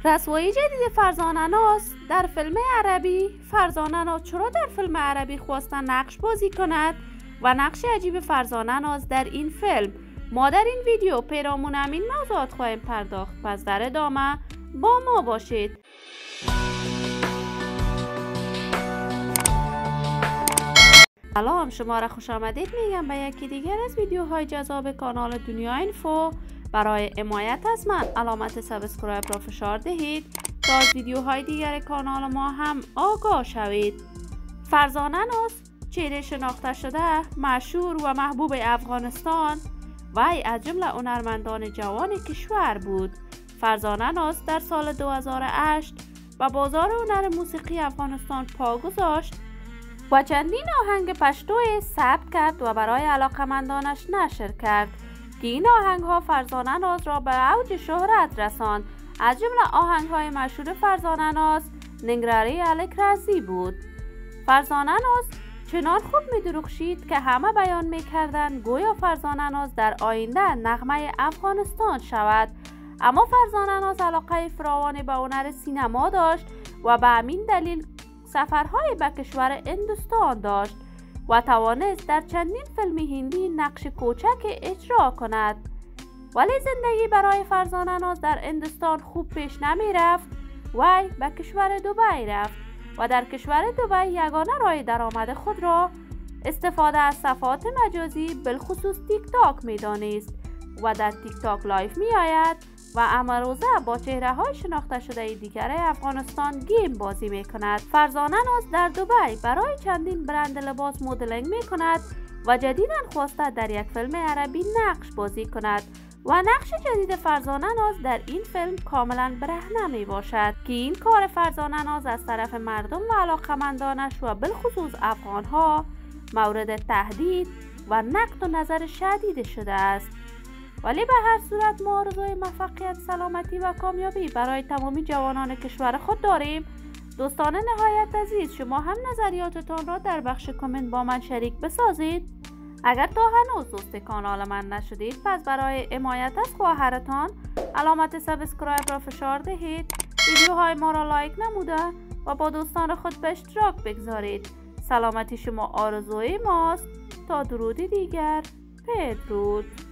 رسوایی جدید فرزانه ناز در فیلم عربی. فرزانه ناز چرا در فیلم عربی خواستن نقش بازی کند و نقش عجیب فرزانه ناز در این فیلم؟ ما در این ویدیو پیرامون همین موضوعات خواهیم پرداخت، پس در ادامه با ما باشید. سلام، شما را خوش آمدید میگم به یکی دیگر از ویدیوهای جذاب کانال دنیا اینفو. برای حمایت از من علامت سابسکرایب را فشار دهید تا از ویدیوهای دیگر کانال ما هم آگاه شوید. فرزانه ناز چهره شناخته شده، مشهور و محبوب افغانستان وی از جمله هنرمندان جوان کشور بود. فرزانه ناز در سال 2008 به بازار هنر موسیقی افغانستان پا گذاشت و چندین آهنگ پشتویی ثبت کرد و برای علاقمندانش نشر کرد که این آهنگ ها فرزانه ناز را به اوج شهرت رساند. از جمله آهنگ های مشهور فرزانه ناز ننگراری الک رزی بود. فرزانه ناز چنان خوب می درخشید که همه بیان می کردند گویا فرزانه ناز در آینده نغمه افغانستان شود. اما فرزانه ناز علاقه فراوانی به هنر سینما داشت و به همین دلیل سفرهای به کشور هندوستان داشت و توانست در چندین فیلم هندی نقش کوچک اجرا کند. ولی زندگی برای فرزانه ناز در هندوستان خوب پیش نمی رفت. وی به کشور دبی رفت و در کشور دبی یگانه راه درآمد خود را استفاده از صفحات مجازی بالخصوص تیک تاک می دانست و در تیک تاک لایف می آید و امروزه با چهره های شناخته شده دیگر افغانستان گیم بازی می کند. فرزانه ناز در دبی برای چندین برند لباس مدلینگ می کند و جدیداً خواسته در یک فیلم عربی نقش بازی کند و نقش جدید فرزانه ناز در این فیلم کاملا برهنه می باشد که این کار فرزانه ناز از طرف مردم و علاقمندانش و بالخصوص افغانها مورد تهدید و نقد و نظر شدید شده است. ولی به هر صورت ما آرزوی موفقیت، سلامتی و کامیابی برای تمامی جوانان کشور خود داریم. دوستان نهایت عزیز، شما هم نظریاتتان را در بخش کامنت با من شریک بسازید. اگر تا هنوز دوست کانال من نشدید، پس برای حمایت از خواهرتان علامت سابسکرایب را فشار دهید، ویدیوهای ما را لایک نموده و با دوستان خود به اشتراک بگذارید. سلامتی شما آرزوی ماست. تا درودی دیگر، بدرود.